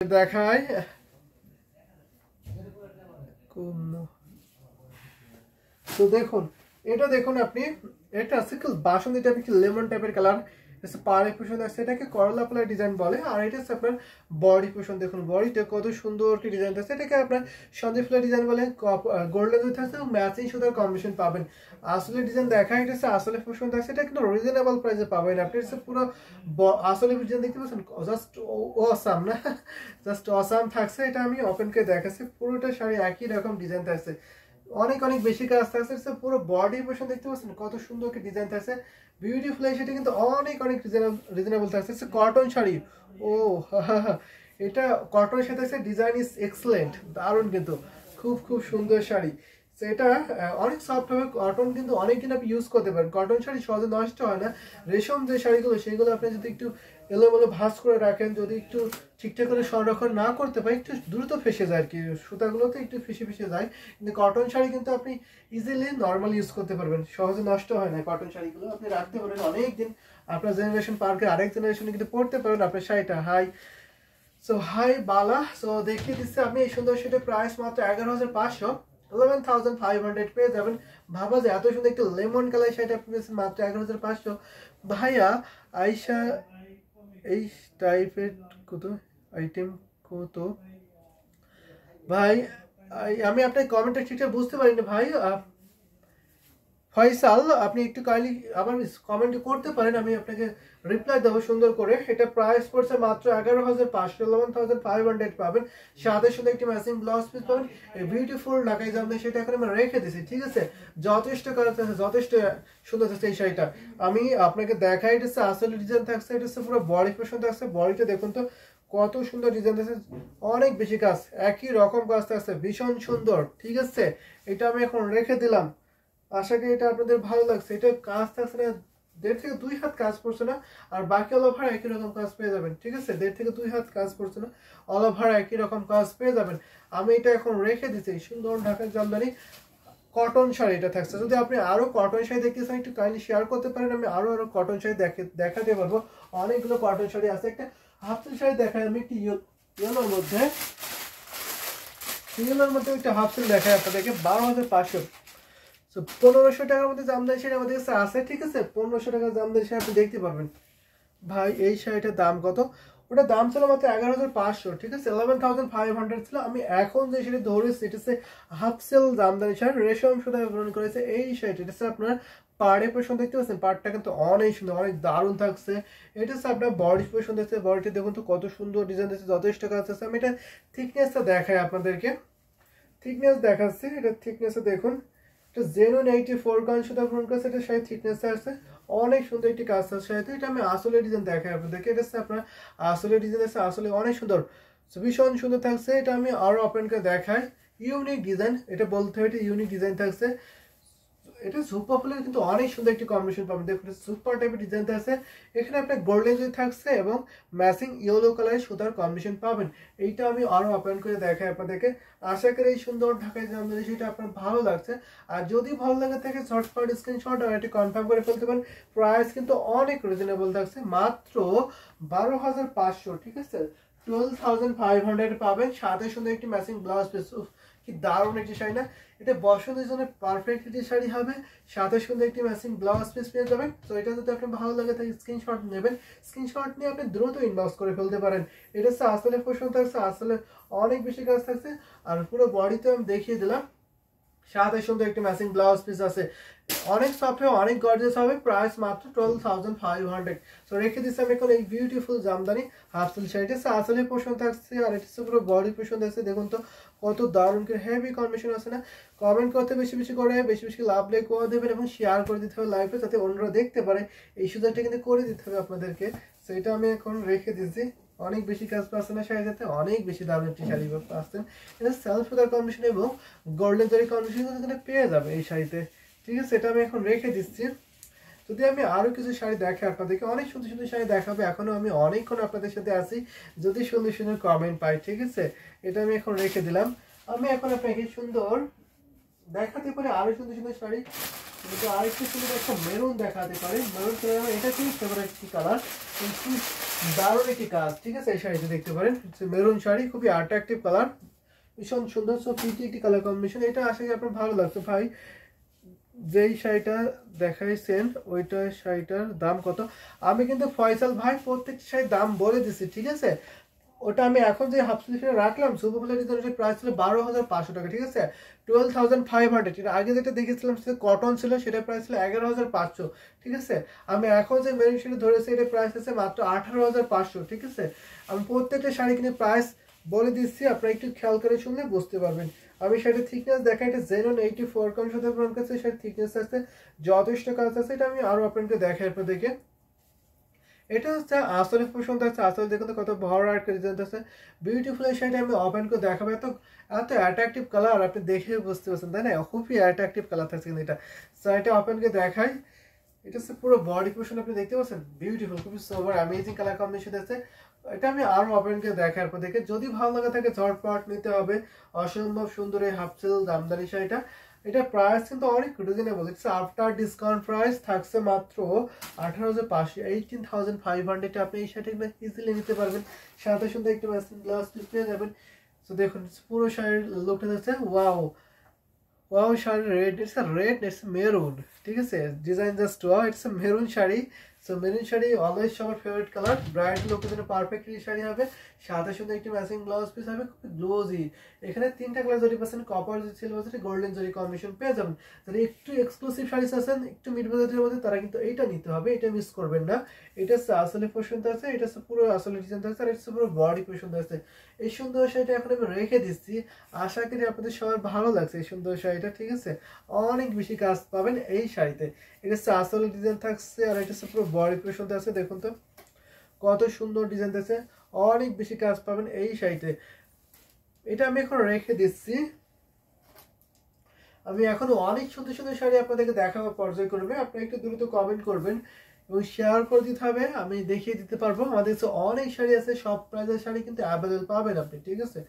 দেখায় তো দেখুন এটা দেখুন আপনি এটা আছে কি বাসন্তী টাইপের কি লেমন টাইপের কালার এটা পাড়ে পোষণ আছে এটাকে করলা ফ্লাওয়ার ডিজাইন বলে আর এটা হচ্ছে আপনার বডি পোষণ দেখুন বডিটা কত সুন্দর কি ডিজাইন আছে এটাকে আপনার সন্ধি ফ্লাওয়ার ডিজাইন বলে গোল্ডেন উইথ আছে ম্যাচিং সুতার কম্বিনেশন পাবেন আসলে ডিজাইন দেখা এটা হচ্ছে আসলে পোষণ আছে এটা কিন্তু রিজনেবল প্রাইসে পাবেন আপনি হচ্ছে পুরো আসলে ডিজাইন দেখতে পাচ্ছেন জাস্ট অসাম না জাস্ট অসাম থাকছে এটা আমি ওপেন করে দেখাচ্ছি পুরোটা শাড়ি একই রকম ডিজাইন থাকছে অনেক অনেক বেশি কাজ থাকছে পুরো বডি পোর্শন দেখতে পাচ্ছেন কত সুন্দর কি ডিজাইন থাকছে বিউটিফুল সেটা কিন্তু অনেক অনেক রিজনেবল থাকছে কটন শাড়ি ও এটা কটনের সাথে আছে ডিজাইন ইজ এক্সেলেন্ট দারুণ কিন্তু খুব খুব সুন্দর শাড়ি এটা অনেক সফট হবে কটন কিন্তু অনেক দিন আপনি ইউজ করতে পারেন কটন শাড়ি সহজে নষ্ট হয় না রেশম যে শাড়িগুলো সেগুলো আপনি যদি একটু এলোমেলো ভাঁজ করে রাখেন যদি একটু ঠিকঠাক করে সংরক্ষণ না করতে পারেন একটু দ্রুত ফেসে যায় আর কি সুতাগুলোতে একটু ফেসে যায় কিন্তু কটন শাড়ি কিন্তু আপনি ইজিলি নর্মাল ইউজ করতে পারবেন সহজে নষ্ট হয় না কটন শাড়িগুলো আপনি রাখতে পারেন অনেক দিন আপনার জেনারেশন পার করে আরেক জেনারেশনে কিন্তু পড়তে পারেন আপনার শাড়িটা হাই বালা সো দেখিয়ে দিচ্ছে আপনি এই সুন্দর সেটা প্রাইস মাত্র 11,500 11,500 পেয়ে যাবেন ভাবা যায় এত সুন্দর একটা লেমন কালার শাড়ি আপনি পেয়েছেন মাত্র 11,500 ভাইয়া আয়শা এই টাইপের কত আইটেম কত ভাই আমি আপনার কমেন্টটা ঠিকঠাক বুঝতে পারিনি ভাই ফয়সাল আপনি একটু কাইন্ডলি আবার কমেন্ট করতে পারেন আমি আপনাকে রিপ্লাই দেবো সুন্দর করে এটা প্রাইস পড়ছে মাত্র 11,500 11,500 পাবেন সাথে সাথে একটি ম্যাচিং ব্লাউজ পিস পাবেন এই বিউটিফুল ঢাকাই জামদানি সেটা এখন আমি রেখে দিয়েছি ঠিক আছে যথেষ্ট কালার আছে যথেষ্ট সুন্দর আছে এই শাড়িটা আমি আপনাকে দেখাই এটা আসলে ডিজাইন থাকছে এটা পুরো বডি পোর্শন থাকছে বডিটা দেখুন তো কত সুন্দর ডিজাইন আছে অনেক বেশি কাজ একই রকম কাজ থাকছে ভীষণ সুন্দর ঠিক আছে এটা আমি এখন রেখে দিলাম আশা করি এটা আপনাদের ভালো লাগছে এটা কাজ থাকছে না 1.5 থেকে 2 হাত কাজ পড়ছে না আর বাকি অল ওভার একই রকম কাজ পেয়ে যাবেন ঠিক আছে 1.5 থেকে 2 হাত কাজ পড়ছে না অল ওভার একই রকম কাজ পেয়ে যাবেন আমি এটা এখন রেখে দিচ্ছি সুন্দর ঢাকার জামদানি কটন শাড়ি এটা থাকছে যদি আপনি আরো কটন শাড়ি দেখতে চান একটু কাইন্ডলি শেয়ার করতে পারেন আমি আরো কটন শাড়ি দেখাতে পারবো অনেকগুলো কটন শাড়ি আছে একটা হাফ সিল্ক শাড়ি দেখাই আমি একটু ইয়েলোর মধ্যে একটা হাফ সিল্ক দেখাই আপনাদেরকে 12,500 1500 টাকার মধ্যে জামদানি শাড়ি আমাদের কাছে আছে ঠিক আছে 1500 টাকার জামদানি শাড়ি আপনি দেখতে পারবেন ভাই এই শাড়িটার দাম কত ওটা দাম ছিল মাত্র 11,500 ঠিক আছে 11,500 ছিল আমি এখন যে শাড়ি ধরেছি এটা হচ্ছে হাফ সেল জামদানি শাড়ি রেশম সুতায় গ্রহণ করেছে এই শাড়িটা এটা হচ্ছে আপনার পাড়ে পোষণ দেখতে পাচ্ছেন পাড়টা কিন্তু অনেক সুন্দর অনেক দারুণ থাকছে এটা হচ্ছে আপনার বডি পোষণ দেখছে বডিটা দেখুন তো কত সুন্দর ডিজাইন দিচ্ছে যথেষ্ট কাজ আছে আমি এটা থিকনেসটা দেখাই আপনাদেরকে থিকনেস দেখাচ্ছি এটা থিকনেসটা দেখুন জেনুইন 84 গ্রাম সুতা গ্রহণ করেছে এটা শাড়ি থিকনেস আছে অনেক সুন্দর একটি কাজ আছে শাড়িতে এটা আমি আসলে ডিজাইন দেখাই আপনাদেরকে এটা হচ্ছে আপনার আসলে ডিজাইন আছে আসলে অনেক সুন্দর ভীষণ সুন্দর থাকছে এটা আমি আরো ওপেন করে দেখাই ইউনিক ডিজাইন এটা বলতে হয় এটা ইউনিক ডিজাইন থাকছে এটা সুপার ফুলের কিন্তু অনেক সুন্দর একটি কম্বিনেশন পাবেন দেখুন সুপার টাইপের ডিজাইন আছে এখানে আপনার গোল্ডেন জরি থাকছে এবং ম্যাচিং ইয়েলো কালারের সুতার কম্বিনেশন পাবেন এইটা আমি আরো ওপেন করে দেখাই আপনাদেরকে আশা করি এই সুন্দর ঢাকায় জামদানি সেটা আপনার ভালো লাগছে আর যদি ভালো লাগে থাকে শর্টকাট স্ক্রিনশট আর এটি কনফার্ম করে ফেলতে পারেন প্রাইস কিন্তু অনেক রিজনেবল থাকছে মাত্র 12,500 ঠিক আছে 12,500 পাবেন সাথে সুন্দর একটি ম্যাচিং ব্লাউজ পিস কি দারুণ একটি শাড়ি না এটা বসন্তের জন্য পারফেক্ট একটি শাড়ি হবে সাথে সুন্দর একটি ম্যাচিং ব্লাউজ পিস পেয়ে যাবেন তো এটা যদি আপনার ভালো লাগে তাহলে স্ক্রিনশট নেবেন স্ক্রিনশট নিয়ে আপনি দ্রুত ইনবক্স করে ফেলতে পারেন এটা হচ্ছে আসলে পোষণ থাকছে আসলে অনেক বেশি কাজ থাকছে আর পুরো বডিতে আমি দেখিয়ে দিলাম সাথে সুন্দর একটি ম্যাচিং ব্লাউজ পিস আছে অনেক সফট হবে অনেক গর্জিয়াস হবে প্রাইস মাত্র 12,500 সো রেখে দিচ্ছি আমি এখন এই বিউটিফুল জামদানি হাফ সিল্ক শাড়িটা আসলে পোষণ থাকছে আর এটা পুরো বডি পোষণ থাকছে দেখুন তো কত দারুণ করে হেভি কম্বিনেশন আছে না কমেন্ট করতে বেশি বেশি করে বেশি বেশি লাভ লাইক করে দেবেন এবং শেয়ার করে দিতে হবে লাইভে যাতে অন্যরা দেখতে পারে এই সুযোগটা কিন্তু করে দিতে হবে আপনাদেরকে সো এটা আমি এখন রেখে দিচ্ছি অনেক বেশি কাজ পাচ্ছেন না শাড়িতে অনেক বেশি দারুণ একটি শাড়ি পাচ্ছেন এটা সেলফ সুতার কম্বিনেশন এবং গোল্ডেন জরি কম্বিনেশন কিন্তু পেয়ে যাবে এই শাড়িতে ঠিক আছে এটা আমি এখন রেখে দিচ্ছি যদি আমি আরো কিছু শাড়ি দেখাই আপনাদেরকে অনেক সুন্দর সুন্দর শাড়ি দেখাবে এখনো আমি অনেকক্ষণ আপনাদের সাথে আছি যদি সুন্দর সুন্দর কমেন্ট পাই ঠিক আছে এটা আমি এখন রেখে দিলাম আমি এখন আপনাকে সুন্দর দেখাতে পারি আরো সুন্দর সুন্দর শাড়ি আরেকটু সুন্দর একটা মেরুন দেখাতে পারি মেরুন কালার এটা খুবই ফেভারিট একটি কালার কিন্তু দারুণ একটি কাজ, ঠিক আছে। এই শাড়িটা দেখতে পারেন, মেরুন শাড়ি, খুবই অ্যাট্রাকটিভ কালার, ভীষণ সুন্দর। সো পিটি একটি কালার কম্বিনেশন, এটা আশা করি আপনার ভালো লাগতো। ভাই যেই শাড়িটা দেখাইছেন ওইটা শাড়িটার দাম কত? আমি কিন্তু ফয়সাল ভাই প্রত্যেকটি শাড়ির দাম বলে দিচ্ছি, ঠিক আছে। ওটা আমি এখন যে হাফ স্লিভটা রাখলাম সুপার প্লেটের প্রাইস ছিল 12,500 টাকা, ঠিক আছে। 12,500। এর আগে যেটা দেখেছিলাম সেটা কটন ছিল, সেটা প্রাইস ছিল 11,500, ঠিক আছে। আমি এখন যে মেরুন শাড়ি ধরেছি এটা প্রাইস আছে মাত্র 18,500, ঠিক আছে। আমি প্রত্যেকটা শাড়ি কিনে প্রাইস বলে দিচ্ছি, আপনারা একটু খেয়াল করে শুনলে বুঝতে পারবেন। আমি শাড়ির থিকনেস দেখা, এটা জেনন 84 কারণ সাথে আপনার কাছে শাড়ির থিকনেস আছে, যথেষ্ট কাজ আছে। এটা আমি আরো আপনাকে দেখাই, আপনার দেখে। এটা হচ্ছে আসলে পছন্দ আছে, আসলে দেখুন কত বড় আর ডিজাইন আছে, বিউটিফুল। এই শাড়িটা আমি ওপেন করে দেখাবো, এত এত অ্যাট্রাকটিভ কালার, আপনি দেখে বুঝতে পারছেন তাই না, খুবই অ্যাট্রাকটিভ কালার থাকছে কিন্তু এটা। সো এটা ওপেন করে দেখাই, এটা হচ্ছে পুরো বডি পোর্শন, আপনি দেখতে পাচ্ছেন বিউটিফুল, খুবই সোবার অ্যামেজিং কালার কম্বিনেশন আছে। এটা আমি আরো ওপেন করে দেখার পর দেখে যদি ভালো লাগে থাকে ঝটপট নিতে হবে। অসম্ভব সুন্দর এই হাফ সিল জামদানি শাড়িটা, এটা প্রাইস কিন্তু অনেক reasonable, it's after discount price থাকছে মাত্র 18,500, 18,500 আপনি এই শাড়িটা ইজিলি নিতে পারবেন। সাথে সুন্দর একটু ম্যাচিং ব্লাউজ পিস পেয়ে যাবেন। তো দেখুন পুরো শাড়ির লুকটা দেখছে, wow wow sari red, it's a red, it's maroon, ঠিক আছে। Design just wow, it's a maroon sari. So maroon sari always সবার ফেভারিট কালার, ব্রাইট লুকের জন্য পারফেক্টলি শাড়ি হবে। সাথে সাথে একটি ম্যাচিং ব্লাউজ পিস হবে, খুব গ্লোজি। এখানে তিনটা কালার জরি পাচ্ছেন, কপার, সিলভার, গোল্ডেন জরি কম্বিনেশন পেয়ে যাবেন। যারা একটু এক্সক্লুসিভ শাড়ি আছেন একটু মিড বাজেটের মধ্যে, তারা কিন্তু এইটা নিতে হবে, এটা মিস করবেন না। এটা হচ্ছে আসলে পছন্দ আছে, এটা হচ্ছে পুরো আসলে ডিজাইন আছে, আর এটা হচ্ছে পুরো বডি পছন্দ আছে। এই সুন্দর শাড়িটা এখন আমি রেখে দিচ্ছি, আশা করি আপনাদের সবার ভালো লাগছে এই সুন্দর শাড়িটা, ঠিক আছে। অনেক বেশি কাজ পাবেন এই শাড়িতে। এটা হচ্ছে আসলে ডিজাইন থাকছে, আর এটা হচ্ছে পুরো বডি পছন্দ আছে, দেখুন তো কত সুন্দর ডিজাইন আছে, অনেক বেশি কাজ পাবেন এই শাড়িতে। এটা আমি এখন রেখে দিচ্ছি, আমি এখন অনেক সুন্দর সুন্দর শাড়ি আপনাদেরকে দেখাবো পর্যায়ক্রমে। আপনি একটু দ্রুত কমেন্ট করবেন এবং শেয়ার করে দিতে হবে, আমি দেখিয়ে দিতে পারবো। আমাদের কাছে অনেক শাড়ি আছে, সব প্রাইজের শাড়ি কিন্তু অ্যাভেলেবল পাবেন আপনি, ঠিক আছে।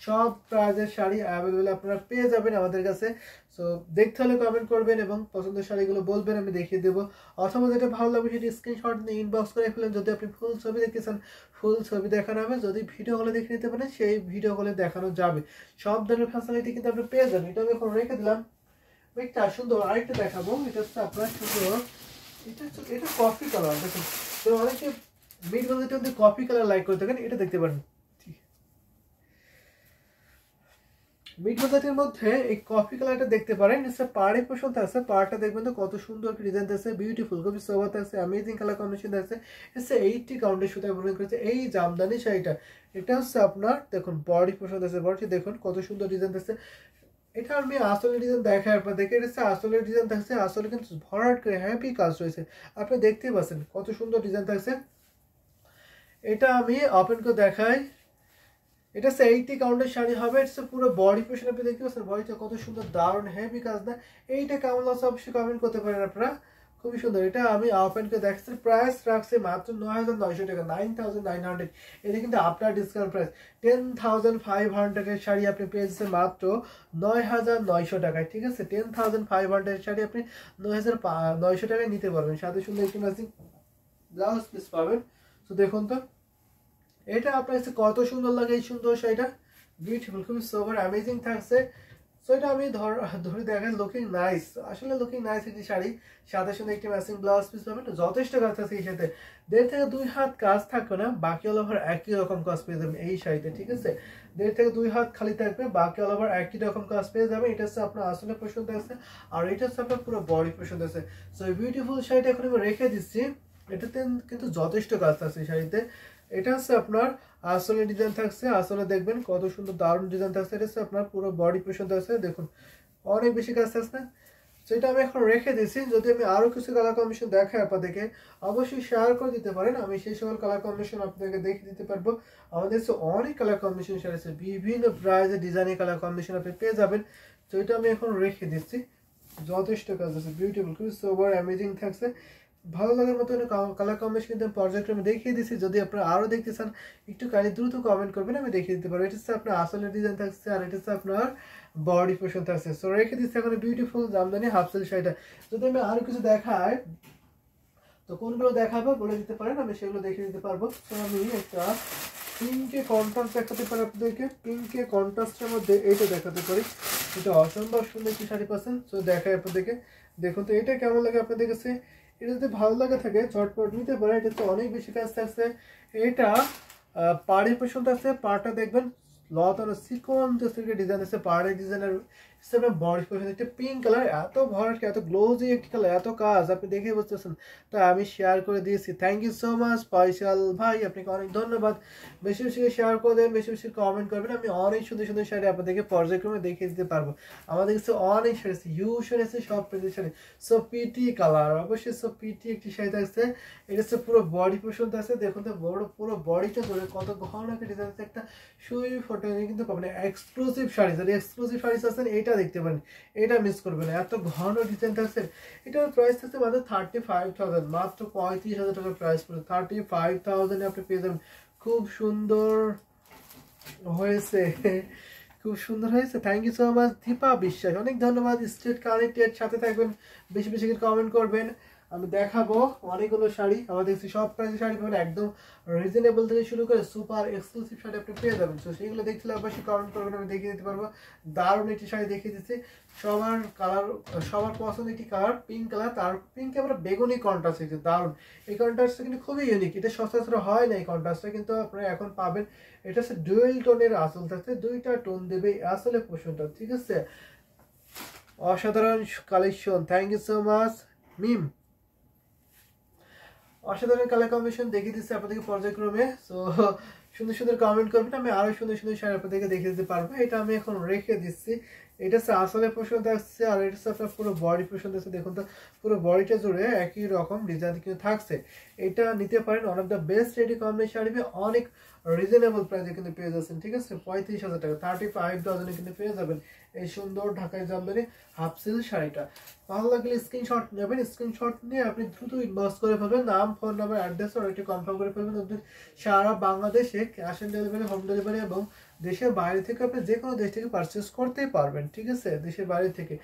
সব প্রাইজের শাড়ি অ্যাভেলেবল আপনারা পেয়ে যাবেন আমাদের কাছে। সো দেখতে হলে কমেন্ট করবেন এবং পছন্দের শাড়িগুলো বলবেন, আমি দেখিয়ে দেবো। অথবা যেটা ভালো লাগবে সেটি স্ক্রিনশট নিয়ে ইনবক্স করে ফেলেন। যদি আপনি ফুল ছবি দেখতে চান ফুল ছবি দেখানো হবে, যদি ভিডিও কলে দেখে নিতে পারেন সেই ভিডিও কলে দেখানো যাবে। সব ধরনের ফ্যাসিলিটি কিন্তু আপনি পেয়ে যাবেন। এটা আমি এখন রেখে দিলাম। একটা সুন্দর আরেকটা দেখাবো, এটা হচ্ছে আপনার সুন্দর, এটা কফি কালার, দেখুন। তো অনেকে মিড বাজেটের মধ্যে কফি কালার লাইক করে থাকেন, এটা দেখতে পারেন। মিড বাজেটের মধ্যে এই কফি কালারটা দেখতে পারেন, এটা পাড়ে পছন্দ আছে, পাড়টা দেখবেন তো কত সুন্দর ডিজাইন আছে, বিউটিফুল, খুবই সোবার আছে, অ্যামেজিং কালার কম্বিনেশন আছে। এটা 80 কাউন্টের সুতায় বর্ণন করেছে এই জামদানি শাড়িটা। এটা হচ্ছে আপনার দেখুন বডি পছন্দ আছে, বডি দেখুন কত সুন্দর ডিজাইন আছে। এটা আমি আসলে ডিজাইন দেখাই আপনাদেরকে, এটা হচ্ছে আসলে ডিজাইন থাকছে, আসলে কিন্তু ভরাট করে হ্যাপি কাজ রয়েছে, আপনি দেখতেই পাচ্ছেন কত সুন্দর ডিজাইন থাকছে। এটা আমি ওপেন করে দেখাই, এটা হচ্ছে 80 কাউন্টের শাড়ি হবে। এটা পুরো বডি পোর্শন আপনি দেখতে পাচ্ছেন, বডিটা কত সুন্দর, দারুণ হেভি কাজ না। এইটা কেমন লাগছে অবশ্যই কমেন্ট করতে পারেন আপনারা, খুবই সুন্দর। এটা আমি ওপেন করে দেখছি, প্রাইস রাখছে মাত্র 9,900 টাকা, 9,900। এটা কিন্তু আপনার ডিসকাউন্ট প্রাইস 10,500 এর শাড়ি আপনি পেয়েছেন মাত্র 9,900 টাকায়, ঠিক আছে। 10,500 এর শাড়ি আপনি 9,900 টাকায় নিতে পারবেন, সাথে সুন্দর একটি ম্যাচিং ব্লাউজ পিস পাবেন। তো দেখুন তো এটা আপনার কাছে কত সুন্দর লাগে এই সুন্দর শাড়িটা, বিউটিফুল, খুবই সোবার অ্যামেজিং থাকছে। সো এটা আমি ধরে দেখেন, লুকিং নাইস, আসলে লুকিং নাইস একটি শাড়ি, সাথে সাথে একটি ম্যাচিং ব্লাউজ পিস পাবেন, যথেষ্ট কাজ আছে এই সাথে। 1.5 থেকে 2 হাত কাজ থাকবে না, বাকি অল ওভার একই রকম কাজ পেয়ে যাবেন এই শাড়িতে, ঠিক আছে। 1.5 থেকে 2 হাত খালি থাকবে, বাকি অল ওভার একই রকম কাজ পেয়ে যাবেন। এটা হচ্ছে আপনার আসলে পছন্দ আছে, আর এটা হচ্ছে আপনার পুরো বডি পছন্দ আছে। সো এই বিউটিফুল শাড়িটা এখন আমি রেখে দিচ্ছি, এটাতে কিন্তু যথেষ্ট কাজ আছে এই শাড়িতে। এটা হচ্ছে আপনার আসলে ডিজাইন থাকছে, আসলে দেখবেন কত সুন্দর দারুণ ডিজাইন থাকছে। এটা হচ্ছে আপনার পুরো বডি পছন্দ আছে, দেখুন অনেক বেশি কাজ থাকছে। সেটা আমি এখন রেখে দিয়েছি, যদি আমি আরো কিছু কালার কম্বিনেশন দেখাই আপনাদেরকে অবশ্যই শেয়ার করে দিতে পারেন, আমি সেই সকল কালার কম্বিনেশন আপনাদেরকে দেখে দিতে পারবো। আমাদের কাছে অনেক কালার কম্বিনেশন আছে, বিভিন্ন প্রাইজে ডিজাইনের কালার কম্বিনেশন আপনি পেয়ে যাবেন। তো এটা আমি এখন রেখে দিচ্ছি, যথেষ্ট কাজ আছে, বিউটিফুল, খুবই সোবার অ্যামেজিং থাকছে। ভালো লাগার মতো কালার কম্বিনেশন কিন্তু পর্যায়ক্রমে দেখিয়ে দিচ্ছি, যদি আপনারা আরো দেখতে চান একটু কাইন্ডলি দ্রুত কমেন্ট করবেন, আমি দেখিয়ে দিতে পারবো। এটা হচ্ছে আপনার আসলে ডিজাইন থাকছে, আর এটা হচ্ছে আপনার বডি পোর্শন থাকছে। সো রেখে দিচ্ছি এখন বিউটিফুল জামদানি হাফ সিল্ক শাড়িটা। যদি আমি আরো কিছু দেখাই, তো কোনগুলো দেখাবো বলে দিতে পারেন, আমি সেগুলো দেখে দিতে পারবো। তো আমি একটা পিঙ্কে কন্ট্রাস্ট দেখাতে পারি আপনাদেরকে। পিঙ্কে কন্ট্রাস্টের মধ্যে এইটা দেখাতে পারি, এটা অসম্ভব সুন্দর একটি শাড়ি পাচ্ছেন। তো দেখাই আপনাদেরকে, দেখুন তো এটা কেমন লাগে আপনাদের কাছে। এটা যদি ভালো লাগে থাকে ঝটপট নিতে পারে, এটা তো অনেক বেশি কাজ থাকছে। এটা পাড়ের পেছন আছে, পাড়টা দেখবেন লত আর সিকন ডিজাইন আছে, পাড়ের ডিজাইনের বডি পেছন একটা পিঙ্ক কালার, এত ভরাট, এত গ্লোজি একটি কালার, এত কাজ আপনি দেখে বুঝতেছেন। তো আমি শেয়ার করে দিয়েছি। Thank you so much Faisal ভাই, আপনাকে অনেক ধন্যবাদ। বেশি বেশি শেয়ার করে দেবেন, বেশি বেশি কমেন্ট করবেন, আমি অনেক সুন্দর সুন্দর শাড়ি আপনাদেরকে পর্যায়ক্রমে দেখিয়ে দিতে পারবো। আমাদের কাছে অনেক শাড়ি আছে, হিউজ শাড়ি আছে, সব প্রাইজের শাড়ি। সো পিটি কালার, অবশ্যই সো পিটি একটি শাড়ি থাকছে। এটা হচ্ছে পুরো বডি পোর্শন আছে, দেখুন তো বড় পুরো বডিটা ধরে কত ঘন একটা ডিজাইন আছে, একটা সুই ফটো কিন্তু পাবেন। এক্সক্লুসিভ শাড়ি, যদি এক্সক্লুসিভ শাড়ি আছেন এটা দেখতে পারেন, এটা মিস করবেন না, এত ঘন ডিজাইন থাকছে। এটার প্রাইস থাকছে মাত্র 35,000, মাত্র 35,000 টাকার প্রাইস পড়ে 35,000 আপনি পেয়ে যাবেন। খুব সুন্দর হয়েছে, খুব সুন্দর হয়েছে। Thank you so much Dipa Biswas, অনেক ধন্যবাদ। স্টেট কানেক্টেড, সাথে থাকবেন, বেশি বেশি কমেন্ট করবেন। আমি দেখাবো অনেকগুলো শাড়ি, আমাদের সব প্রাইসের শাড়ি পাবেন, একদম রিজনেবল থেকে শুরু করে সুপার এক্সক্লুসিভ শাড়ি আপনি পেয়ে যাবেন। তো সেইগুলো দেখলে অবশ্যই কমেন্ট করবেন, আমি দেখিয়ে দিতে পারবো। দারুণ একটি শাড়ি দেখিয়ে দিচ্ছি, সবার কালার, সবার পছন্দ একটি কালার পিঙ্ক কালার, তার পিঙ্কে আমরা বেগুনি কন্ট্রাস্ট হয়েছে, দারুণ। এই কন্ট্রাস্টটা কিন্তু খুবই ইউনিক, এটা সচরাচর হয় না এই কন্ট্রাস্টটা, কিন্তু আপনারা এখন পাবেন। এটা হচ্ছে ডুয়েল টোনের আসল থাকছে, দুইটা টোন দেবে আসলে পোষণটা, ঠিক আছে। অসাধারণ collection, thank you so much Mim. অসাধারণ কালার কম্বিনেশন দেখিয়ে দিচ্ছে আপনাদেরকে পর্যায়ক্রমে। সো সুন্দর সুন্দর কমেন্ট করবেন, আমি আরো সুন্দর সুন্দর শাড়ি আপনাদেরকে দেখিয়ে দিতে পারবো। এটা আমি এখন রেখে দিচ্ছি। এটা হচ্ছে আসলে পোর্শন থাকছে, আর এটা হচ্ছে আপনার পুরো বডি পোর্শন থাকছে। দেখুন তো পুরো বডিটা জুড়ে একই রকম ডিজাইন কিন্তু থাকছে। এটা নিতে পারেন, one of the best ready combination sari, অনেক রিজনেবল প্রাইসে কিন্তু পেয়ে যাচ্ছেন, ঠিক আছে। 35,000 টাকা, 35,000 কিন্তু পেয়ে যাবেন এই সুন্দর ঢাকায় জামদানি হাফ সিল্ক শাড়িটা। ভালো লাগলে স্ক্রিনশট নেবেন, স্ক্রিনশট নিয়ে আপনি দ্রুত ইনবক্স করে ফেলবেন, নাম, ফোন নাম্বার, অ্যাড্রেস আর একটু কনফার্ম করে ফেলবেন। সারা বাংলাদেশে cash on delivery, home delivery এবং দেশের বাইরে থেকে আপনি যে কোনো দেশ থেকে পারচেস করতে পারবেন, ঠিক আছে। দেশের বাইরে থেকে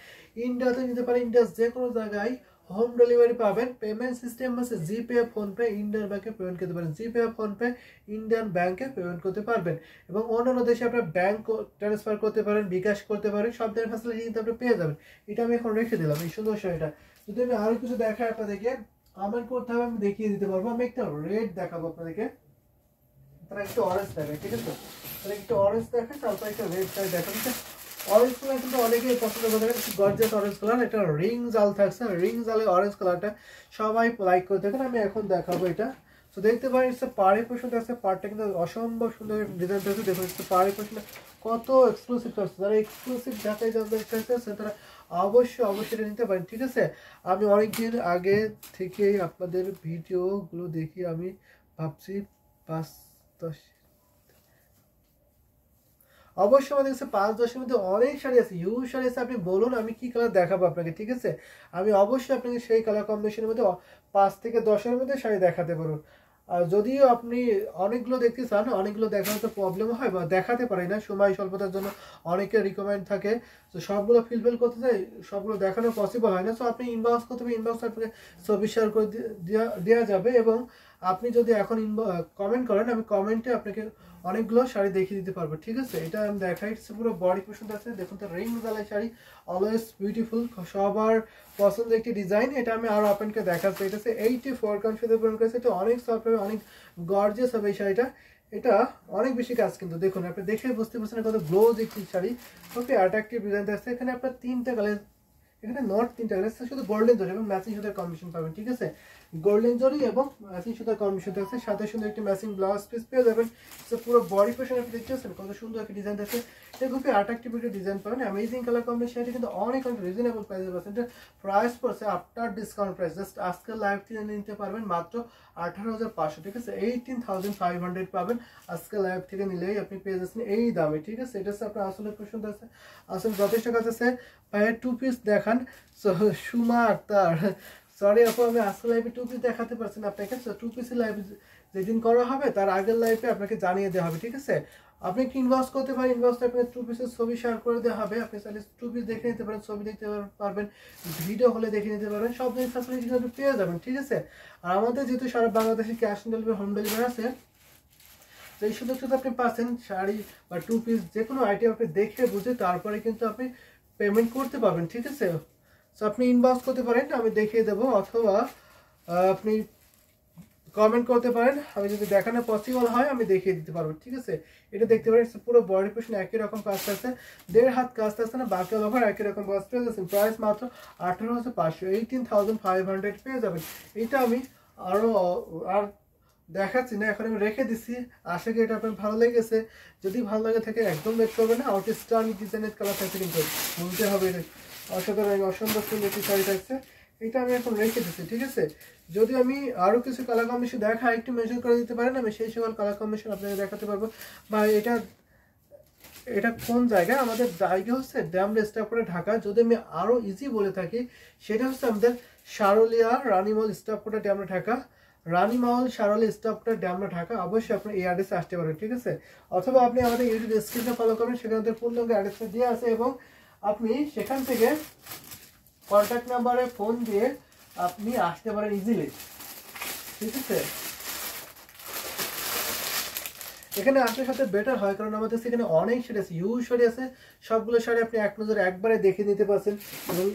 ইন্ডিয়াতে নিতে পারেন, ইন্ডিয়ার যে কোনো জায়গায় হোম ডেলিভারি পাবেন। পেমেন্ট সিস্টেম আছে জিপে, ফোনপে, ইন্ডিয়ান ব্যাংকে পেমেন্ট করতে পারেন, জিপে, ফোনপে, ইন্ডিয়ান ব্যাংকে পেমেন্ট করতে পারবেন। এবং অন্যান্য দেশে আপনার ব্যাংক ট্রান্সফার করতে পারেন, বিকাশ করতে পারেন, সব ধরনের ফ্যাসিলিটি কিন্তু আপনি পেয়ে যাবেন। এটা আমি এখন রেখে দিলাম এই সুন্দর শাড়িটা। যদি আমি আরো কিছু দেখাই আপনাদেরকে, কমেন্ট করতে হবে, আমি দেখিয়ে দিতে পারবো। আমি একটা রেড দেখাবো আপনাদেরকে, তারা একটু অরেঞ্জ দেখায়, ঠিক আছে। তারা একটু অরেঞ্জ দেখায়, তারপর একটা রেড শাড়ি দেখাবে। অরেঞ্জ কালার কিন্তু অনেকেই পছন্দ করে থাকেন, গর্জিয়াস অরেঞ্জ কালার। এটা রিং জাল থাকছে, রিং জালে অরেঞ্জ কালারটা সবাই লাইক করে থাকেন। আমি এখন দেখাবো এটা। তো দেখতে পারেন ইটস পাড়ি পোর্শন আছে, পাড়টা কিন্তু অসম্ভব সুন্দর ডিজাইন থাকছে। দেখুন ইটস পাড়ি পোর্শন কত এক্সক্লুসিভ থাকছে, যারা এক্সক্লুসিভ ঢাকায় জামদানি চাইছে তারা অবশ্যই অবশ্যই নিতে পারেন, ঠিক আছে। আমি অনেকদিন আগে থেকেই আপনাদের ভিডিওগুলো দেখি, আমি ভাবছি 5-10, অবশ্যই আমাদের কাছে 5-10-এর মধ্যে অনেক শাড়ি আছে, হিউজ শাড়ি আছে। আপনি বলুন আমি কি কালার দেখাবো আপনাকে, ঠিক আছে। আমি অবশ্যই আপনাকে সেই কালার কম্বিনেশনের মধ্যে 5 থেকে 10-এর মধ্যে শাড়ি দেখাতে পারবো। আর যদিও আপনি অনেকগুলো দেখতে চান, অনেকগুলো দেখাতে প্রবলেম হয় বা দেখাতে পারি না, সময় স্বল্পতার জন্য অনেকের রিকমেন্ড থাকে। তো সবগুলো ফিলফিল করতে চাই, সবগুলো দেখানো পসিবল হয় না। সো আপনি ইনবক্স করতে হবে, ইনবক্স আপনাকে ছবি শেয়ার করে দেওয়া যাবে। এবং আপনি যদি এখন কমেন্ট করেন, আমি কমেন্টে আপনাকে অনেকগুলো শাড়ি দেখিয়ে দিতে পারবো, ঠিক আছে। এটা আমি দেখাই, পুরো বডি পোর্শন আছে। দেখুন তো রিং জালাই শাড়ি, অলওয়েজ বিউটিফুল, সবার পছন্দের একটি ডিজাইন। এটা আমি আরো আপনাকে দেখাচ্ছি। এটা হচ্ছে 84 কাউন্ট সুতো পূরণ করেছে। এটা অনেক সফট হবে, অনেক গর্জিয়াস হবে এই শাড়িটা। এটা অনেক বেশি কাজ, কিন্তু দেখুন আপনি দেখে বুঝতে পারছেন কত গ্লোজ একটি শাড়ি, খুবই অ্যাট্রাকটিভ ডিজাইন আছে। এখানে আপনার 3টা কালার, এখানে নট 3টা কালার, শুধু গোল্ডেন জরি এবং ম্যাচিং সুতার কম্বিনেশন পাবেন, ঠিক আছে। গোল্ডেন জরি এবং ম্যাচিং সুতার কম্বিনেশন আছে, সাথে সুন্দর একটি ম্যাচিং ব্লাউজ পিস পেয়ে যাবেন। তো পুরো বডি পোর্শন আপনি দেখতে পাচ্ছেন কত সুন্দর একটা ডিজাইন আছে। এটা খুবই অ্যাট্রাকটিভ একটা ডিজাইন পাবেন, অ্যামেজিং কালার কম্বিনেশন। এটা কিন্তু অনেক অনেক রিজনেবল প্রাইসে পাচ্ছেন। এটা প্রাইস পড়ছে আফটার ডিসকাউন্ট প্রাইস, জাস্ট আজকের লাইভ থেকে নিতে পারবেন মাত্র 18,500, ঠিক আছে। 18,500 পাবেন আজকে লাইভ থেকে নিলেই আপনি পেয়ে যাচ্ছেন এই দামে, ঠিক আছে। এটা হচ্ছে আপনার আসলে পছন্দ আছে, আসলে যথেষ্ট কাজ আছে। ভাইয়ের 2 পিস দেখান। সো সুমা আক্তার, সরি আপু আমি আজকে লাইভে 2 পিস দেখাতে পারছি না আপনাকে। 2 পিসের লাইভ যেদিন করা হবে তার আগের লাইভে আপনাকে জানিয়ে দেওয়া হবে, ঠিক আছে। আপনি কি ইনবক্স করতে পারেন, ইনবক্সে আপনাকে 2 পিসের ছবি শেয়ার করে দেওয়া হবে। আপনি চাইলে 2 পিস দেখে নিতে পারেন, ছবি দেখতে পারবেন, ভিডিও হলে দেখে নিতে পারবেন, সব জিনিস ফ্যাসিলিটি কিন্তু পেয়ে যাবেন, ঠিক আছে। আর আমাদের যেহেতু সারা বাংলাদেশে cash on delivery, home delivery আছে, তো এই সুযোগ সুবিধা আপনি পাচ্ছেন। শাড়ি বা 2 পিস যে কোনো আইটেম আপনি দেখে বুঝে তারপরে কিন্তু আপনি পেমেন্ট করতে পারবেন, ঠিক আছে। সো আপনি ইনবক্স করতে পারেন, আমি দেখিয়ে দেবো, অথবা আপনি কমেন্ট করতে পারেন, আমি যদি দেখানো পসিবল হয় আমি দেখিয়ে দিতে পারবো, ঠিক আছে। এটা দেখতে পারেন পুরো বডি পোর্শন একই রকম কাজ আছে, 1.5 হাত কাজ আছে না, বাকি ওভার একই রকম কাজ পেয়ে যাচ্ছেন। প্রাইস মাত্র 18,500, 18,500 পেয়ে যাবেন। এটা আমি আর দেখাচ্ছি না, এখন আমি রেখে দিচ্ছি। আশা করি এটা আপনার ভালো লেগেছে। যদি ভালো লাগে থাকে একদম লেট করবেন না, আউট স্টাইল ডিজাইনের কালার থাকছে কিন্তু বলতে হবে। অসাধারণ অসম্ভব সুন্দর একটি শাড়ি থাকছে, এটা আমি এখন রেখে দিচ্ছি, ঠিক আছে। যদি আমি আরও কিছু কালার কম্বিনেশন দেখা একটু মেনশন করে দিতে পারেন, আমি সেই সকল কালার কম্বিনেশন আপনাকে দেখাতে পারবো। বা এটা কোন জায়গায়, আমাদের জায়গা হচ্ছে ড্যামরা স্টাফ করে ঢাকা। যদি আমি আরও ইজি বলে থাকি, সেটা হচ্ছে আমাদের সারুলিয়া রানীমহল স্টাফ করে ড্যামরা ঢাকা, রানীমহল সারুলিয়া স্টাফ করে ড্যামরা ঢাকা। অবশ্যই আপনি এই অ্যাড্রেসে আসতে পারেন, ঠিক আছে। অথবা আপনি আমাদের ইউটিউব স্ক্রিনে ফলো করবেন, সেখানে আমাদের পূর্ণ অ্যাড্রেসটা দেওয়া আছে, এবং আপনি সেখান থেকে কন্ট্যাক্ট নাম্বারে ফোন দিয়ে আপনি আসতে পারেন ইজিলি, ঠিক আছে। এখানে আসার সাথে বেটার হয়, কারণ আমাদের সেখানে অনেক শাড়ি আছে, হিউজ শাড়ি আছে। সবগুলো শাড়ি আপনি এক নজরে একবারে দেখে নিতে পারছেন, এবং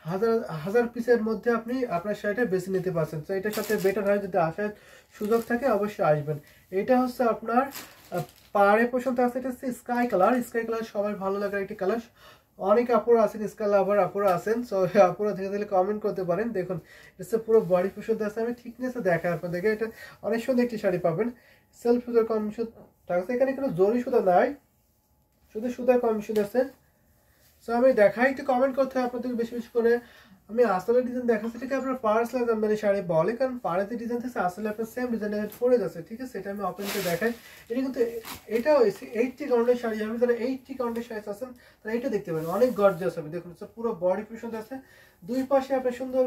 হাজার হাজার পিসের মধ্যে আপনি আপনার শাড়িটা বেছে নিতে পারছেন। তো এটার সাথে বেটার হয়, যদি আসার সুযোগ থাকে অবশ্যই আসবেন। এটা হচ্ছে আপনার পাড়ে পছন্দ আছে, এটা হচ্ছে স্কাই কালার। স্কাই কালার সবাই ভালো লাগার একটি কালার। অনেক আপুরা আছেন স্কাই লাভার আপুরা আছেন, সো আপুরা থেকে তাহলে কমেন্ট করতে পারেন। দেখুন এটা পুরো বডি পছন্দ আছে, আমি ঠিকনেসে দেখাই আপনাদেরকে। এটা অনেক সুন্দর একটি শাড়ি পাবেন, সেলফ সুতার কমিশন থাকছে, এখানে কোনো জরি সুতা নাই, শুধু সুতার কমিশন আছে। সো আমি দেখাই, একটু কমেন্ট করতে হয় আপনাদেরকে বেশি বেশি করে। আমি আসলে ডিজাইন দেখাচ্ছি, ঠিক আছে। আপনার পার্সেল জামদানি শাড়ি বলে, কারণ পাড়েতে ডিজাইন থাকছে, আসলে আপনার সেম ডিজাইনের পরে যাচ্ছে, ঠিক আছে। এটা আমি ওপেন করে দেখাই। এটা কিন্তু এটাও 80 কাউন্টের শাড়ি হবে, যারা 80 কাউন্টের শাড়ি আছেন তারা এটা দেখতে পারেন, অনেক গর্জিয়াস হবে। দেখুন পুরো বডি পছন্দ আছে, দুই পাশে আপনার সুন্দর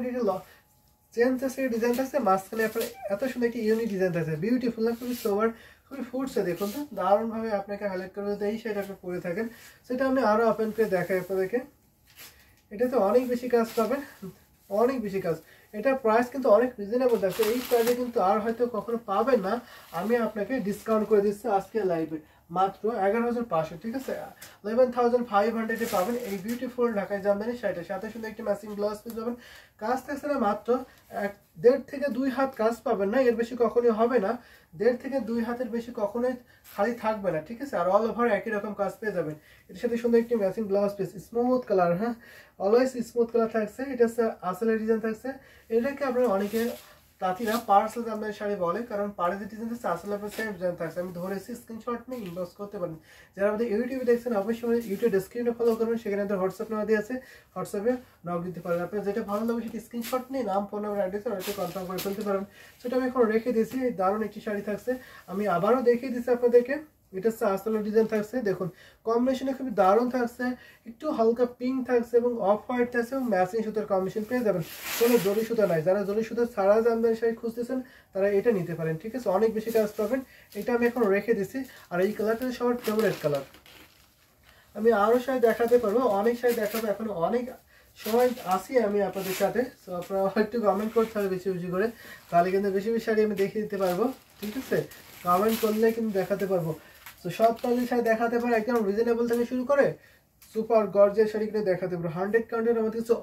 চেন আছে, ডিজাইন আছে, মাঝখানে আপনার এত সুন্দর একটি ইউনিক ডিজাইন আছে, বিউটিফুল না, খুবই সোবার, খুবই ফুটছে। দেখুন তো দারুণভাবে আপনাকে হাইলাইট করে দিতে, এই শাড়িটা আপনি পরে থাকেন, সেটা আমি আরও ওপেন করে দেখাই আপনাদেরকে। এটাতে অনেক বেশি কাজ পাবেন, অনেক বেশি কাজ। এটা প্রাইস কিন্তু অনেক রিজনেবল থাকছে, এই প্রাইসে কিন্তু আর হয়তো কখনো পাবেন না। আমি আপনাকে ডিসকাউন্ট করে দিচ্ছি আজকে লাইভে, মাত্র 11,500, ঠিক আছে। 11,500 পাবেন এই বিউটিফুল ঢাকায় জামদানি শাড়িটা, সাথে সুন্দর একটি ম্যাচিং ব্লাউজ পেয়ে যাবেন। কাজ থাকছে না মাত্র 1.5 থেকে 2 হাত কাজ পাবেন না, এর বেশি কখনোই হবে না। 1.5 থেকে 2 হাতের বেশি কখনোই খালি থাকবে না, ঠিক আছে। আর অল ওভার একই রকম কাজ পেয়ে যাবেন। এর সাথে সুন্দর একটি matching blouse piece, smooth colour, হ্যাঁ অলওয়েজ স্মুথ কালার থাকছে। এটা হচ্ছে আসলে ডিজাইন থাকছে, এটাকে আপনারা অনেকে তাঁতিরা পার্সেল জামদানি শাড়ি বলে, কারণ পাড়ে যে ডিজাইন থাকছে আসলে আপনার সেম ডিজাইন থাকছে। আমি ধরেছি, স্ক্রিনশট নিয়ে ইনবক্স করতে পারেন। যারা আমাদের ইউটিউবে দেখছেন অবশ্যই ইউটিউব ডেসক্রিপশনে ফলো করবেন, সেখানে আমাদের হোয়াটসঅ্যাপ নাম্বার দিয়ে আছে, হোয়াটসঅ্যাপে নক দিতে পারেন। আপনার যেটা ভালো লাগবে সেটা স্ক্রিনশট নিয়ে নাম, ফোন নাম্বার, অ্যাড্রেস ওটাকে কনফার্ম করে ফেলতে পারেন। সেটা আমি এখন রেখে দিয়েছি, দারুণ একটি শাড়ি থাকছে। আমি আবারও দেখিয়ে দিচ্ছি আপনাদেরকে, এটা হচ্ছে আসলে ডিজাইন থাকছে। দেখুন কম্বিনেশনে খুবই দারুণ থাকছে, একটু হালকা পিঙ্ক থাকছে এবং অফ হোয়াইট থাকছে, এবং ম্যাচিং সুতার কম্বিনেশন পেয়ে যাবেন। কোনো জরি সুতা নাই, যারা জরি সুতা ছাড়া জামদানি শাড়ি খুঁজতেছেন তারা এটা নিতে পারেন, ঠিক আছে। অনেক বেশি কাজ পাবেন, এটা আমি এখন রেখে দিচ্ছি। আর এই কালারটা সবার ফেভারিট কালার। আমি আরও শাড়ি দেখাতে পারবো, অনেক শাড়ি দেখাবো, এখন অনেক সময় আসি আমি আপনাদের সাথে। তো আপনারা একটু কমেন্ট করতে হবে বেশি বেশি করে, তাহলে কিন্তু বেশি বেশি শাড়ি আমি দেখিয়ে দিতে পারবো, ঠিক আছে। কমেন্ট করলে কিন্তু দেখাতে পারবো। তো সব তাহলে শাড়ি দেখাতে পারে, একদম রিজনেবল থেকে শুরু করে সুপার গর্জিয়াস শাড়ি কিনে দেখাতে পারবো। 100 কাউন্টের আমাদের কিছু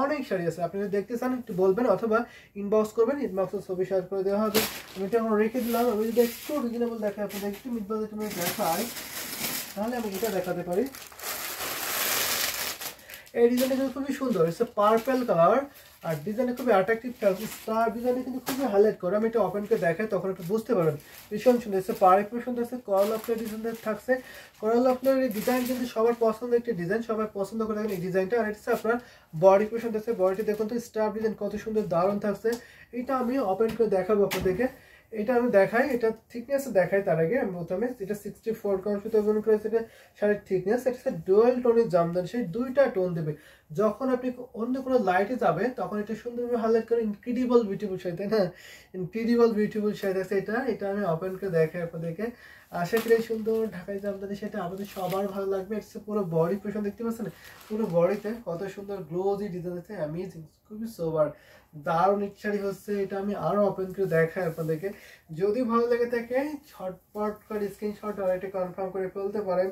অনেক শাড়ি আছে, আপনি যদি দেখতে চান একটু বলবেন, অথবা ইনবক্স করবেন, ইনবক্সে ছবি শেয়ার করে দেওয়া হবে। আমি এটা এখন রেখে দিলাম। আমি যদি একটু রিজনেবল দেখাই আপনাদের, একটু মিড বাজেট দেখাই, তাহলে আমি এটা দেখাতে পারি। এই ডিজাইনটা কিন্তু খুবই সুন্দর, হচ্ছে পার্পল কালার, আর ডিজাইনে খুবই অ্যাট্রাকটিভ থাকছে, স্টার ডিজাইনে কিন্তু খুবই হাইলাইট করে। আমি এটা ওপেন করে দেখাই, তখন একটু বুঝতে পারবেন। ভীষণ সুন্দর হচ্ছে, পার্পল সুন্দর আছে, করল অফলের ডিজাইন থাকছে। করল অফলের এই ডিজাইন কিন্তু সবার পছন্দের একটি ডিজাইন, সবাই পছন্দ করে থাকেন এই ডিজাইনটা। আর এটা হচ্ছে আপনার বডি পোর্শন আছে, বডিটি দেখুন তো স্টার ডিজাইন কত সুন্দর দারুণ থাকছে। এটা আমি ওপেন করে দেখাবো আপনাদেরকে, এটা আমি দেখাই, এটা থিকনেস দেখাই। তার আগে আমি প্রথমে এটা 64 কাউন্ট সুতো ব্যবহার করেছে, এটা শাড়ির থিকনেস। এটা হচ্ছে ডুয়াল টোনের জামদানি, সেই দুইটা টোন দেবে। যখন আপনি অন্য কোনো লাইটে যাবে তখন এটা সুন্দরভাবে হাইলাইট করে, ইনক্রেডিবল বিউটিফুল শাড়ি, তাই না? ইনক্রেডিবল বিউটিফুল শাড়ি আছে এটা। এটা আমি ওপেন করে দেখাই আপনাদেরকে। আশা করি এই সুন্দর ঢাকাই জামদানি সেটা আমাদের সবার ভালো লাগবে। এটা পুরো বডি পোর্শন দেখতে পাচ্ছেন, পুরো বডিতে কত সুন্দর গ্লোজি ডিজাইন আছে, অ্যামেজিং, খুবই সোবার, দারুণ শাড়ি হচ্ছে এটা। আমি আরো ওপেন করে দেখাই আপনাদেরকে, যদি ভালো লাগে থাকে ঝটপট করে স্ক্রিনশট আর এটা কনফার্ম করে ফেলতে পারেন।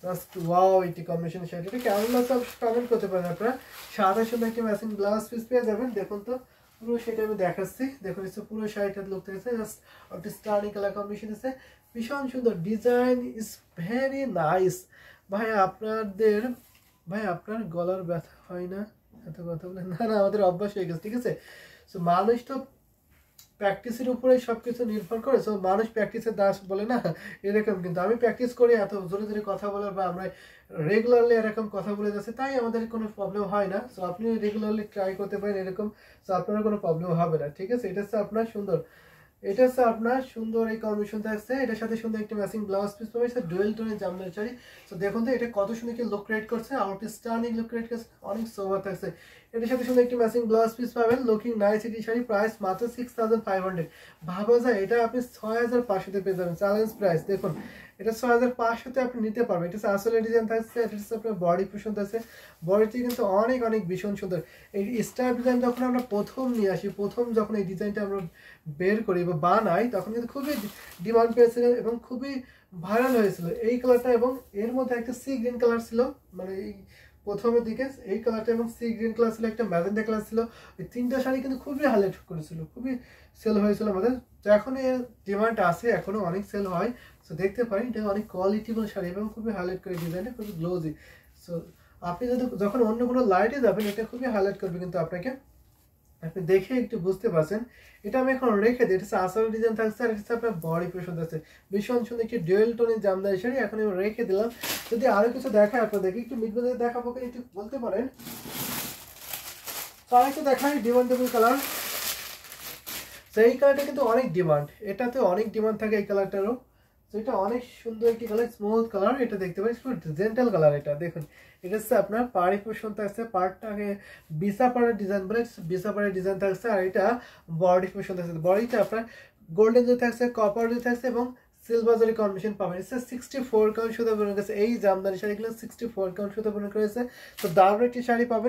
জাস্ট ওয়াও, এটি কম্বিনেশন শাড়ি, এটা কেমন লাগছে কমেন্ট করতে পারেন আপনারা। সাদা সুন্দর একটা ম্যাচিং ব্লাউজ পিস পেয়ে যাবেন। দেখুন তো পুরো সেটা আমি দেখাচ্ছি, দেখুন এসে পুরো শাড়িটার লুক দেখেছে, জাস্ট একটা স্টার্নিং কালার কম্বিনেশন আছে, ভীষণ সুন্দর ডিজাইন, ইজ ভেরি নাইস। ভাই আপনাদের, ভাই আপনার গলার ব্যথা হয় না এত কথা বলে? না না, আমাদের অভ্যাস হয়ে গেছে, ঠিক আছে। সো মানুষ তো প্র্যাকটিসের উপরে সবকিছু নির্ভর করে। সো মানুষ প্র্যাকটিসের দাস বলে না, এরকম। কিন্তু আমি প্র্যাকটিস করি এত জোরে জোরে কথা বলার, বা আমরা রেগুলারলি এরকম কথা বলে যাচ্ছে, তাই আমাদের কোনো প্রবলেম হয় না। সো আপনি রেগুলারলি ট্রাই করতে পারেন এরকম, সো আপনার কোনো প্রবলেম হবে না, ঠিক আছে। এটা হচ্ছে আপনার সুন্দর, এটা হচ্ছে আপনার সুন্দর এই কম্বিনেশন থাকছে, এটার সাথে সুন্দর একটা ম্যাচিং ব্লাউজ পিস পাবে, এটা ডুয়েল টোনের জামদানি শাড়ি। তো দেখুন তো এটা কত সুন্দর কি লুক ক্রিয়েট করছে, আউট স্টার্নিং লুক ক্রিয়েট করছে, অনেক সোভার থাকছে। এটার সাথে সুন্দর একটি ম্যাচিং ব্লাউজ পিস পাবেন, লুকিং নাইস। এটি শাড়ি প্রাইস মাত্র 6500। ভাবা যায় এটা আপনি 6500 পেয়ে যাবেন, চ্যালেঞ্জ প্রাইস। দেখুন এটা 6500 আপনি নিতে পারবেন। এটা হচ্ছে আসলে ডিজাইন থাকছে, এটা হচ্ছে আপনার বডি পোর্শন থাকছে, বডিটি কিন্তু অনেক অনেক ভীষণ সুন্দর। এই স্টার ডিজাইন যখন আমরা প্রথম নিয়ে আসি, প্রথম যখন এই ডিজাইনটা আমরা বের করি বা বানাই, তখন কিন্তু খুবই ডিমান্ড পেয়েছিল এবং খুবই ভাইরাল হয়েছিল এই কালারটা। এবং এর মধ্যে একটা সি গ্রিন কালার ছিল, মানে এই প্রথমের দিকে এই কালারটা এবং সি গ্রিন কালার ছিল, একটা ম্যাজেন্টা কালার ছিল। এই তিনটা শাড়ি কিন্তু খুবই হাইলাইট করেছিল, খুবই সেল হয়েছিল আমাদের। তো এখন এর ডিমান্ড আছে, এখনো অনেক সেল হয়। সো দেখতে পারেন এটা অনেক কোয়ালিটিফুল শাড়ি এবং খুবই হাইলাইট করে ডিজাইনটা, খুবই গ্লোজি। সো আপনি যদি যখন অন্য কোনো লাইটে যাবেন, এটা খুবই হাইলাইট করবে কিন্তু আপনাকে, আপনি দেখে একটু বুঝতে পারছেন। এটা আমি এখন রেখে দিই, এটা আসল ডিজাইন থাকছে, আর এটা আপনার বডি পোর্শন আছে, ভীষণ সুন্দর একটি ডুয়েল টোনের জামদানি শাড়ি। এখন আমি রেখে দিলাম। যদি আরো কিছু দেখায় আপনাদেরকে, একটু মিড বাজারে দেখাবো, একটু বলতে পারেন। তো আরেকটা দেখাই ডিমান্ডেবল কালার। তো এই কালারটা কিন্তু অনেক ডিমান্ড, এটাতে অনেক ডিমান্ড থাকে এই কালারটারও। তো এটা অনেক সুন্দর একটি কালার, স্মুথ কালার, এটা দেখতে পারেন, জেন্টাল কালার। এটা দেখুন, এটা হচ্ছে আপনার পাড়ি পোর্শন থাকছে, পাড়টাকে বিসা পাড়ের ডিজাইন বলে, বিসা পাড়ের ডিজাইন থাকছে। আর এটা বডি পোর্শন থাকছে, বডিটা আপনার গোল্ডেন জরি থাকছে, কপার জরি থাকছে এবং সিলভার জরি কম্বিনেশন পাবেন। এটা 64 কাউন্ট সুতা বুনে গেছে, এই জামদানি শাড়িগুলো 64 কাউন্ট সুতা বুনে করেছে। তো দারুণ একটি শাড়ি পাবেন।